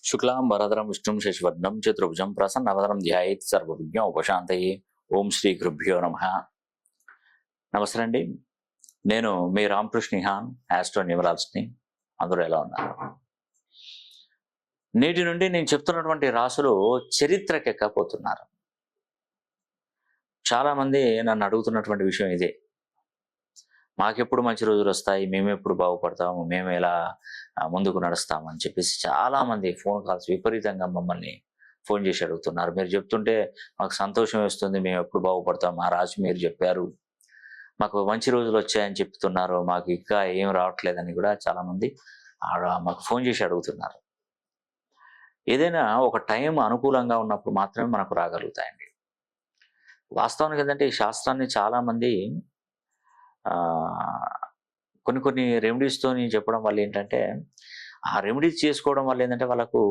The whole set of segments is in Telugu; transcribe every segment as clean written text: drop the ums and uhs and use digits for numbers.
శుక్లాంబరధరం విష్ణుం శశివర్ణం చతుర్భుజం ప్రసన్నవదనం ధ్యాయేత్ సర్వవిఘ్న ఉపశాంతయే. ఓం శ్రీ గురుభ్యో నమః. నమస్తే అండి, నేను మీ రామకృష్ణ నిహాన్, ఆస్ట్రో న్యూమరాలజిస్ట్ని. అందరూ ఎలా ఉన్నారు? నేటి నుండి నేను చెప్తున్నటువంటి రాసులు చరిత్రకెక్కకపోతున్నారు. చాలామంది నన్ను అడుగుతున్నటువంటి విషయం ఇదే. మాకెప్పుడు మంచి రోజులు వస్తాయి, మేము ఎప్పుడు బాగుపడతాము, మేము ఎలా ముందుకు నడుస్తామని చెప్పేసి చాలామంది ఫోన్ కాల్స్ విపరీతంగా మమ్మల్ని ఫోన్ చేసి అడుగుతున్నారు. మీరు చెప్తుంటే మాకు సంతోషం వేస్తుంది, మేము ఎప్పుడు బాగుపడతాం, మా రాశి మీరు చెప్పారు, మాకు మంచి రోజులు వచ్చాయని చెప్తున్నారు, మాకు ఇంకా ఏం రావట్లేదని కూడా చాలామంది మాకు ఫోన్ చేసి అడుగుతున్నారు. ఏదైనా ఒక టైం అనుకూలంగా ఉన్నప్పుడు మాత్రమే మనకు రాగలుగుతాయండి. వాస్తవానికి ఏంటంటే ఈ శాస్త్రాన్ని చాలామంది కొన్ని రెమెడీస్తో చెప్పడం వల్ల ఏంటంటే, ఆ రెమెడీస్ చేసుకోవడం వల్ల ఏంటంటే వాళ్ళకు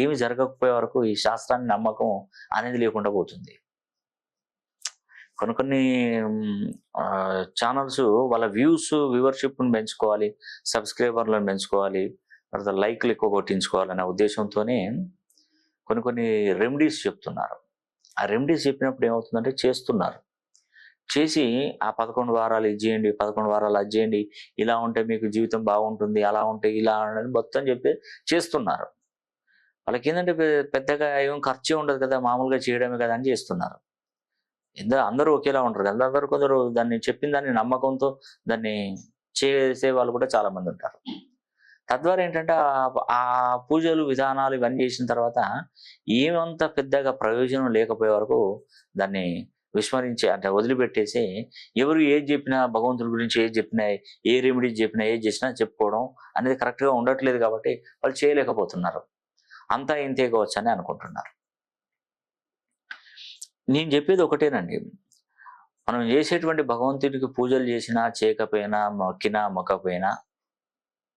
ఏమి జరగకపోయే వరకు ఈ శాస్త్రాన్ని నమ్మకం అనేది లేకుండా పోతుంది. కొన్ని ఛానల్స్ వాళ్ళ వ్యూవర్షిప్ను పెంచుకోవాలి, సబ్స్క్రైబర్లను పెంచుకోవాలి, తర్వాత లైక్లు ఎక్కువ కొట్టించుకోవాలనే ఉద్దేశంతోనే కొన్ని రెమెడీస్ చెప్తున్నారు. ఆ రెమెడీస్ చెప్పినప్పుడు ఏమవుతుందంటే చేస్తున్నారు, చేసి ఆ 11 వారాలు ఇది చేయండి, 11 వారాలు అది చేయండి, ఇలా ఉంటే మీకు జీవితం బాగుంటుంది, అలా ఉంటే ఇలా అని మొత్తం చెప్పి చేస్తున్నారు. వాళ్ళకి ఏంటంటే పెద్దగా ఏం ఖర్చే ఉండదు కదా, మామూలుగా చేయడమే కదా అని చేస్తున్నారు. అందరూ ఒకేలా ఉంటారు కదా, అందరూ కొందరు దాన్ని చెప్పిన దాన్ని నమ్మకంతో దాన్ని చేసే వాళ్ళు కూడా చాలా మంది ఉంటారు. తద్వారా ఏంటంటే ఆ పూజలు విధానాలు ఇవన్నీ చేసిన తర్వాత ఏమంత పెద్దగా ప్రయోజనం లేకపోయే వరకు దాన్ని విస్మరించి అంటే వదిలిపెట్టేసి ఎవరు ఏది చెప్పినా, భగవంతుడి గురించి ఏది చెప్పినా, ఏ రెమెడీస్ చెప్పినా, ఏది చేసినా చెప్పుకోవడం అనేది కరెక్ట్గా ఉండట్లేదు కాబట్టి వాళ్ళు చేయలేకపోతున్నారు. అంతా ఇంతే కావచ్చు అని అనుకుంటున్నారు. నేను చెప్పేది ఒకటేనండి, మనం చేసేటువంటి భగవంతుడికి పూజలు చేసినా, చేయకపోయినా, మొక్కపోయినా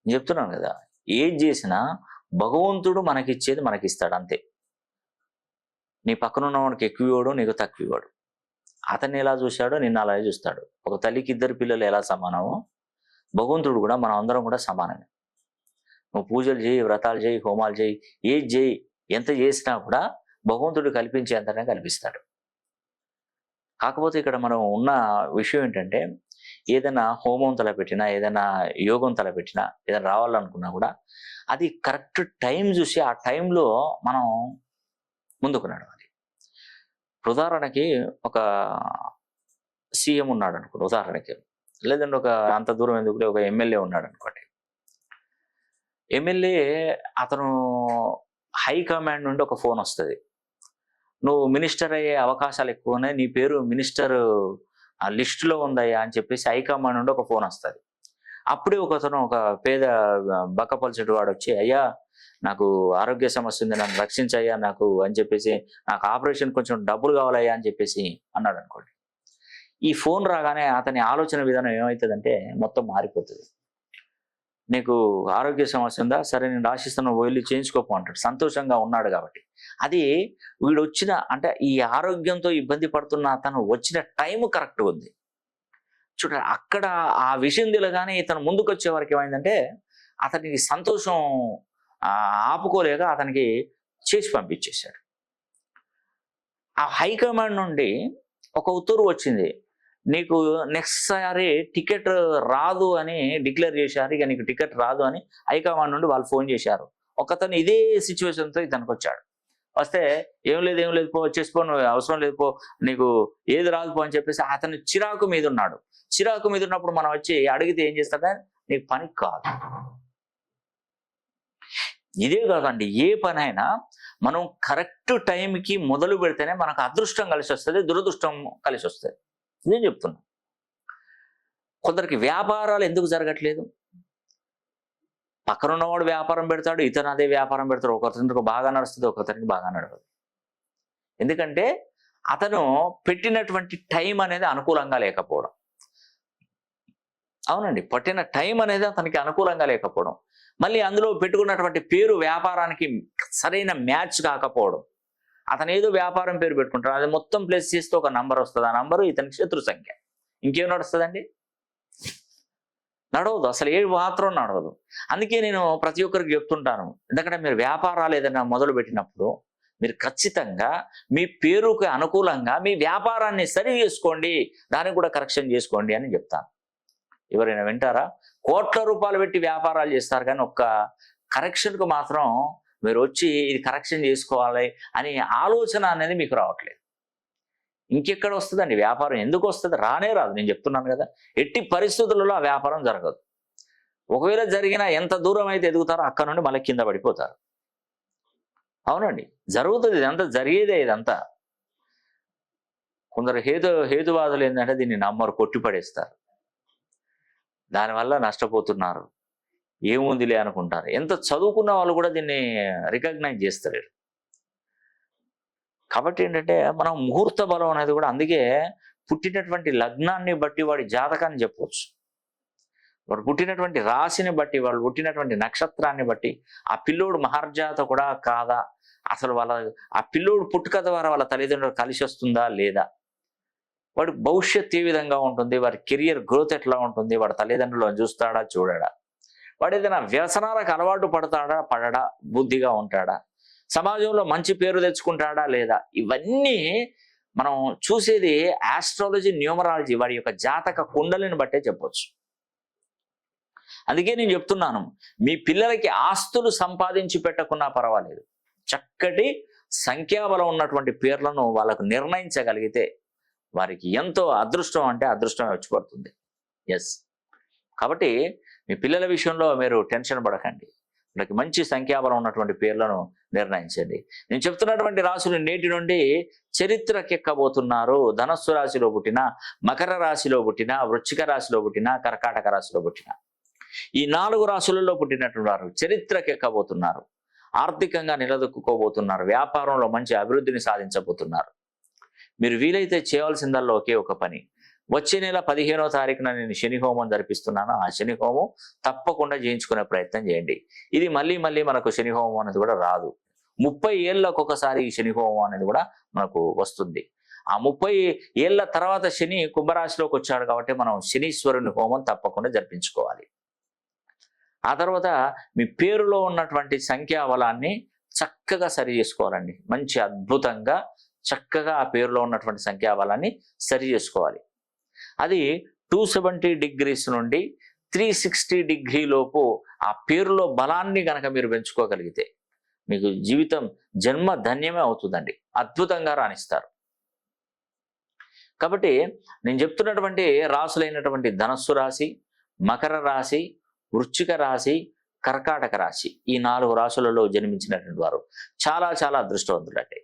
నేను చెప్తున్నాను కదా, ఏది చేసినా భగవంతుడు మనకిచ్చేది మనకిస్తాడు అంతే. నీ పక్కన ఉన్నవాడికి ఎక్కువ ఇవ్వడు, నీకు తక్కువ ఇవ్వడు. అతన్ని ఎలా చూశాడో నిన్ను అలాగే చూస్తాడు. ఒక తల్లికి 2 పిల్లలు ఎలా సమానమో భగవంతుడు కూడా మనం అందరం కూడా సమానమే. నువ్వు పూజలు చేయి, వ్రతాలు చేయి, హోమాలు చేయి, ఏది చేయి, ఎంత చేసినా కూడా భగవంతుడు కల్పించేంతనే కల్పిస్తాడు. కాకపోతే ఇక్కడ మనం ఉన్న విషయం ఏంటంటే, ఏదైనా హోమం తలపెట్టినా, ఏదైనా యోగం తలపెట్టినా, ఏదైనా రావాలనుకున్నా కూడా అది కరెక్ట్ టైం చూసి ఆ టైంలో మనం ముందుకు నడవాలి. ఉదాహరణకి ఒక సీఎం ఉన్నాడు అనుకోండి, ఉదాహరణకి, లేదంటే ఒక అంత దూరం ఎందుకు ఒక ఎమ్మెల్యే ఉన్నాడు అనుకోండి. ఎమ్మెల్యే అతను హైకమాండ్ నుండి ఒక ఫోన్ వస్తుంది, నువ్వు మినిస్టర్ అయ్యే అవకాశాలు ఎక్కువ ఉన్నాయి, నీ పేరు మినిస్టర్ లిస్టులో ఉందయ్యా అని చెప్పేసి హైకమాండ్ నుండి ఒక ఫోన్ వస్తుంది. అప్పుడే ఒక పేద బక్కపలసటి వాడు వచ్చి, అయ్యా నాకు ఆరోగ్య సమస్య ఉంది, నన్ను రక్షించయ్యా నాకు అని చెప్పేసి, నాకు ఆపరేషన్ కొంచెం డబ్బులు కావాలయ్యా అని చెప్పేసి అన్నాడు అనుకోండి. ఈ ఫోన్ రాగానే అతని ఆలోచన విధానం ఏమవుతుందంటే మొత్తం మారిపోతుంది. నీకు ఆరోగ్య సమస్య ఉందా, సరే నేను రాసిస్తాను, వెళ్ళి చేయించుకోపో అంటాడు, సంతోషంగా ఉన్నాడు కాబట్టి. అది వీడు వచ్చిన అంటే ఈ ఆరోగ్యంతో ఇబ్బంది పడుతున్న అతను వచ్చిన టైం కరెక్ట్ ఉంది. చూడండి, అక్కడ ఆ విషయం తెలియగానే ఇతను ముందుకు వచ్చే వరకు ఏమైందంటే అతనికి సంతోషం ఆపుకోలేక అతనికి చేసి పంపించేశాడు. ఆ హైకమాండ్ నుండి ఒక ఉత్తర్వు వచ్చింది, నీకు నెక్స్ట్ సారి టికెట్ రాదు అని డిక్లేర్ చేశారు, ఇక నీకు టికెట్ రాదు అని హైకమాండ్ నుండి వాళ్ళు ఫోన్ చేశారు. ఒకతను ఇదే సిచ్యువేషన్తో ఇతనికి వచ్చాడు. వస్తే ఏం లేదు పో, వచ్చేసిపో, నువ్వు అవసరం లేదు పో, నీకు ఏది రాదు పో అని చెప్పేసి అతను చిరాకు మీద ఉన్నాడు. చిరాకు మీద ఉన్నప్పుడు మనం వచ్చి అడిగితే ఏం చేస్తాడా, నీకు పని కాదు. ఇదే కాదండి, ఏ పనైనా మనం కరెక్ట్ టైంకి మొదలు పెడితేనే మనకు అదృష్టం కలిసి వస్తుంది, దురదృష్టం కలిసి వస్తుంది. నేను చెప్తున్నా, కొందరికి వ్యాపారాలు ఎందుకు జరగట్లేదు, పక్కన ఉన్నవాడు వ్యాపారం పెడతాడు, ఇతను అదే వ్యాపారం పెడతాడు, ఒకరికి బాగా నడుస్తుంది, ఒకరికి బాగా నడవదు. ఎందుకంటే అతను పెట్టినటువంటి టైం అనేది అనుకూలంగా లేకపోవడం. అవునండి, పట్టిన టైం అనేది అతనికి అనుకూలంగా లేకపోవడం, మళ్ళీ అందులో పెట్టుకున్నటువంటి పేరు వ్యాపారానికి సరైన మ్యాచ్ కాకపోవడం. అతను ఏదో వ్యాపారం పేరు పెట్టుకుంటాడు, అది మొత్తం ప్లేస్ చేస్తే ఒక నంబర్ వస్తుంది, ఆ నంబరు ఇతనికి శత్రు సంఖ్య, ఇంకేం నడుస్తుందండి. నడవదు, అసలు ఏ మాత్రం నడవదు. అందుకే నేను ప్రతి ఒక్కరికి చెప్తుంటాను, ఎందుకంటే మీరు వ్యాపారాలు ఏదైనా మొదలు పెట్టినప్పుడు మీరు ఖచ్చితంగా మీ పేరుకి అనుకూలంగా మీ వ్యాపారాన్ని సరి చేసుకోండి, దానికి కూడా కరెక్షన్ చేసుకోండి అని చెప్తాను. ఎవరైనా వింటారా? కోట్ల రూపాయలు పెట్టి వ్యాపారాలు చేస్తారు, కానీ ఒక్క కరెక్షన్కు మాత్రం మీరు వచ్చి ఇది కరెక్షన్ చేసుకోవాలి అనే ఆలోచన అనేది మీకు రావట్లేదు. ఇంకెక్కడ వస్తుందండి వ్యాపారం? ఎందుకు వస్తుంది? రానే రాదు. నేను చెప్తున్నాను కదా, ఎట్టి పరిస్థితులలో ఆ వ్యాపారం జరగదు. ఒకవేళ జరిగినా ఎంత దూరం అయితే ఎదుగుతారో అక్కడ నుండి మళ్ళీ కింద పడిపోతారు. అవునండి, జరుగుతుంది. ఇదంతా జరిగేదే. ఇదంతా కొందరు హేతువాదులు ఏంటంటే దీన్ని నమ్మరు, కొట్టిపడేస్తారు, దానివల్ల నష్టపోతున్నారు, ఏముందిలే అనుకుంటారు. ఎంత చదువుకున్న వాళ్ళు కూడా దీన్ని రికగ్నైజ్ చేస్తారు. కాబట్టి ఏంటంటే మనం ముహూర్త బలం అనేది కూడా, అందుకే పుట్టినటువంటి లగ్నాన్ని బట్టి వాడి జాతకాన్ని చెప్పవచ్చు, వాడు పుట్టినటువంటి రాశిని బట్టి, వాళ్ళు పుట్టినటువంటి నక్షత్రాన్ని బట్టి ఆ పిల్లోడు మహర్జాత కూడా కాదా, అసలు ఆ పిల్లోడు పుట్టుక ద్వారా వాళ్ళ తల్లిదండ్రులు కలిసి వస్తుందా లేదా, వాడి భవిష్యత్తు ఏ విధంగా ఉంటుంది, వాడి కెరియర్ గ్రోత్ ఎట్లా ఉంటుంది, వాడి తల్లిదండ్రులను చూస్తాడా చూడడా, వాడు ఏదైనా వ్యసనాలకు అలవాటు పడడా, బుద్ధిగా ఉంటాడా, సమాజంలో మంచి పేరు తెచ్చుకుంటాడా లేదా, ఇవన్నీ మనం చూసేది ఆస్ట్రాలజీ, న్యూమరాలజీ, వాడి యొక్క జాతక కుండలిని బట్టే చెప్పొచ్చు. అందుకే నేను చెప్తున్నాను, మీ పిల్లలకి ఆస్తులు సంపాదించి పెట్టకున్నా పర్వాలేదు, చక్కటి సంఖ్యాబలం ఉన్నటువంటి పేర్లను వాళ్ళకు నిర్ణయించగలిగితే వారికి ఎంతో అదృష్టం, అంటే అదృష్టం వచ్చి పడుతుంది. ఎస్, కాబట్టి మీ పిల్లల విషయంలో మీరు టెన్షన్ పడకండి, వాళ్ళకి మంచి సంఖ్యాబలం ఉన్నటువంటి పేర్లను నిర్ణయించండి. నేను చెప్తున్నటువంటి రాశులు నేటి నుండి చరిత్రకెక్కబోతున్నారు. ధనస్సు రాశిలో పుట్టిన, మకర రాశిలో పుట్టిన, వృశ్చిక రాశిలో పుట్టిన, కర్కాటక రాశిలో పుట్టిన, ఈ 4 రాశులలో పుట్టినటువంటి వారు చరిత్రకెక్కబోతున్నారు, ఆర్థికంగా నిలదొక్కుకోబోతున్నారు, వ్యాపారంలో మంచి అభివృద్ధిని సాధించబోతున్నారు. మీరు వీలైతే చేయవలసిందల్లా ఒకే ఒక పని, వచ్చే నెల 15వ తారీఖున నేను శని హోమం జరిపిస్తున్నాను, ఆ శని హోమం తప్పకుండా చేయించుకునే ప్రయత్నం చేయండి. ఇది మళ్ళీ మనకు శని హోమం అనేది కూడా రాదు, 30 ఏళ్ళకు ఒకసారి ఈ శని హోమం అనేది కూడా మనకు వస్తుంది. ఆ 30 ఏళ్ళ తర్వాత శని కుంభరాశిలోకి వచ్చాడు కాబట్టి మనం శనీశ్వరుని హోమం తప్పకుండా జరిపించుకోవాలి. ఆ తర్వాత మీ పేరులో ఉన్నటువంటి సంఖ్యాబలాన్ని చక్కగా సరి చేసుకోవాలండి. మంచి అద్భుతంగా చక్కగా ఆ పేరులో ఉన్నటువంటి సంఖ్యాబలాన్ని సరి చేసుకోవాలి. అది 270 degrees నుండి 360 degree లోపు ఆ పేరులో బలాన్ని గనక మీరు పెంచుకోగలిగితే మీకు జీవితం జన్మ ధన్యమే అవుతుందండి, అద్భుతంగా రాణిస్తారు. కాబట్టి నేను చెప్తున్నటువంటి రాశులైనటువంటి ధనస్సు రాశి, మకర రాశి, వృశ్చిక రాశి, కర్కాటక రాశి, ఈ 4 రాశులలో జన్మించినటువంటి వారు చాలా అదృష్టవంతులండి.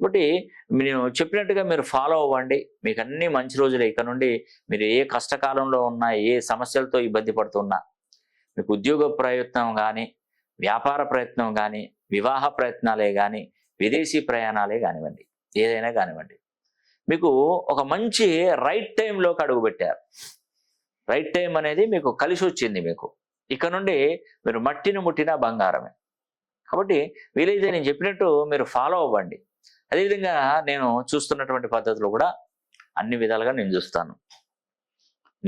కాబట్టి నేను చెప్పినట్టుగా మీరు ఫాలో అవ్వండి, మీకు అన్ని మంచి రోజులే. ఇక నుండి మీరు ఏ కష్టకాలంలో ఉన్నా, ఏ సమస్యలతో ఇబ్బంది పడుతున్నా, మీకు ఉద్యోగ ప్రయత్నం కానీ, వ్యాపార ప్రయత్నం కానీ, వివాహ ప్రయత్నాలే కానీ, విదేశీ ప్రయాణాలే కానివ్వండి, ఏదైనా కానివ్వండి, మీకు ఒక మంచి రైట్ టైంలోకి అడుగుపెట్టారు. రైట్ టైం అనేది మీకు కలిసి వచ్చింది. మీకు ఇక నుండి మీరు మట్టిని ముట్టినా బంగారమే. కాబట్టి వీలైతే నేను చెప్పినట్టు మీరు ఫాలో అవ్వండి. అదేవిధంగా నేను చూస్తున్నటువంటి పద్ధతులు కూడా అన్ని విధాలుగా నేను చూస్తాను.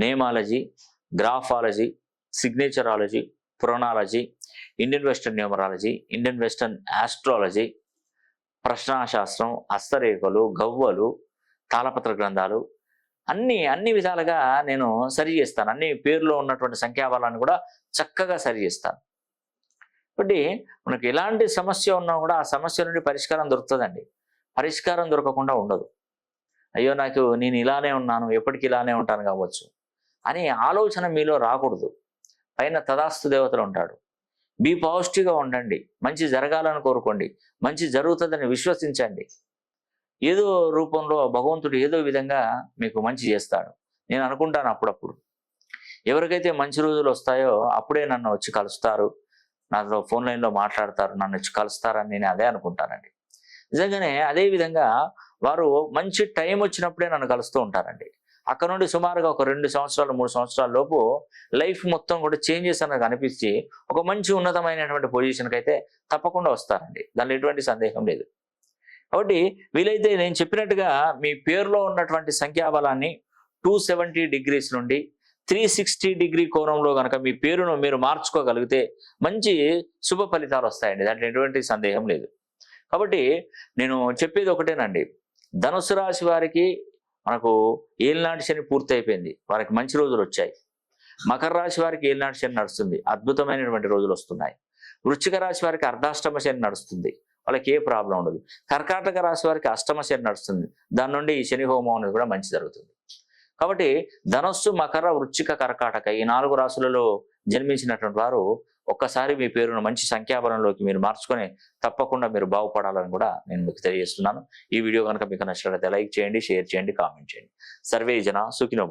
నేమాలజీ, గ్రాఫాలజీ, సిగ్నేచరాలజీ, పురాణాలజీ, Indian western numerology, Indian western astrology, ప్రశ్నాశాస్త్రం, హస్తరేఖలు, గవ్వలు, తాళపత్ర గ్రంథాలు, అన్ని విధాలుగా నేను సరి చేస్తాను. అన్ని పేరులో ఉన్నటువంటి సంఖ్యాబలాన్ని కూడా చక్కగా సరి చేస్తాను. కాబట్టి మనకు ఎలాంటి సమస్య ఉన్నా కూడా ఆ సమస్య నుండి పరిష్కారం దొరుకుతుందండి. పరిష్కారం దొరకకుండా ఉండదు. అయ్యో నేను ఇలానే ఉన్నాను, ఎప్పటికీ ఇలానే ఉంటాను కావచ్చు అని ఆలోచన మీలో రాకూడదు. పైన తదాస్తు దేవతలు ఉంటాడు. బీ పాజిటివ్గా ఉండండి, మంచి జరగాలని కోరుకోండి, మంచి జరుగుతుందని విశ్వసించండి. ఏదో రూపంలో భగవంతుడు ఏదో విధంగా మీకు మంచి చేస్తాడు. నేను అనుకుంటాను అప్పుడప్పుడు, ఎవరికైతే మంచి రోజులు వస్తాయో అప్పుడే నన్ను వచ్చి కలుస్తారు, నాతో ఫోన్ లైన్లో మాట్లాడతారు, నన్ను వచ్చి కలుస్తారని నేను అదే అనుకుంటానండి. నిజంగానే అదే విధంగా వారు మంచి టైం వచ్చినప్పుడే నన్ను కలుస్తూ ఉంటారండి. అక్కడ నుండి సుమారుగా ఒక 2 సంవత్సరాలు 3 సంవత్సరాల లోపు లైఫ్ మొత్తం కూడా చేంజెస్ అనేది కనిపించి ఒక మంచి ఉన్నతమైనటువంటి పొజిషన్కి అయితే తప్పకుండా వస్తారండి. దానిలో ఎటువంటి సందేహం లేదు. కాబట్టి వీలైతే నేను చెప్పినట్టుగా మీ పేరులో ఉన్నటువంటి సంఖ్యాబలాన్ని 270 degrees నుండి 360 కోణంలో కనుక మీ పేరును మీరు మార్చుకోగలిగితే మంచి శుభ ఫలితాలు వస్తాయండి. దాంట్లో ఎటువంటి సందేహం లేదు. కాబట్టి నేను చెప్పేది ఒకటేనండి, ధనుసు రాశి వారికి మనకు ఏలినాటి శని పూర్తయిపోయింది, వారికి మంచి రోజులు వచ్చాయి. మకర రాశి వారికి ఏలినాటి శని నడుస్తుంది, అద్భుతమైనటువంటి రోజులు వస్తున్నాయి. వృశ్చిక రాశి వారికి అర్ధాష్టమ శని నడుస్తుంది, వాళ్ళకి ఏ ప్రాబ్లం ఉండదు. కర్కాటక రాశి వారికి అష్టమ శని నడుస్తుంది, దాని నుండి ఈ శని హోమం అనేది కూడా మంచి జరుగుతుంది. కాబట్టి ధనస్సు, మకర, వృశ్చిక, కర్కాటక ఈ 4 రాశులలో జన్మించినటువంటి వారు ఒక్కసారి మీ పేరును మంచి సంఖ్యాబలంలోకి మీరు మార్చుకొని తప్పకుండా మీరు బాగుపడాలని కూడా నేను మీకు తెలియజేస్తున్నాను. ఈ వీడియో కనుక మీకు నచ్చినట్లయితే లైక్ చేయండి, షేర్ చేయండి, కామెంట్ చేయండి. సర్వే జన సుఖినో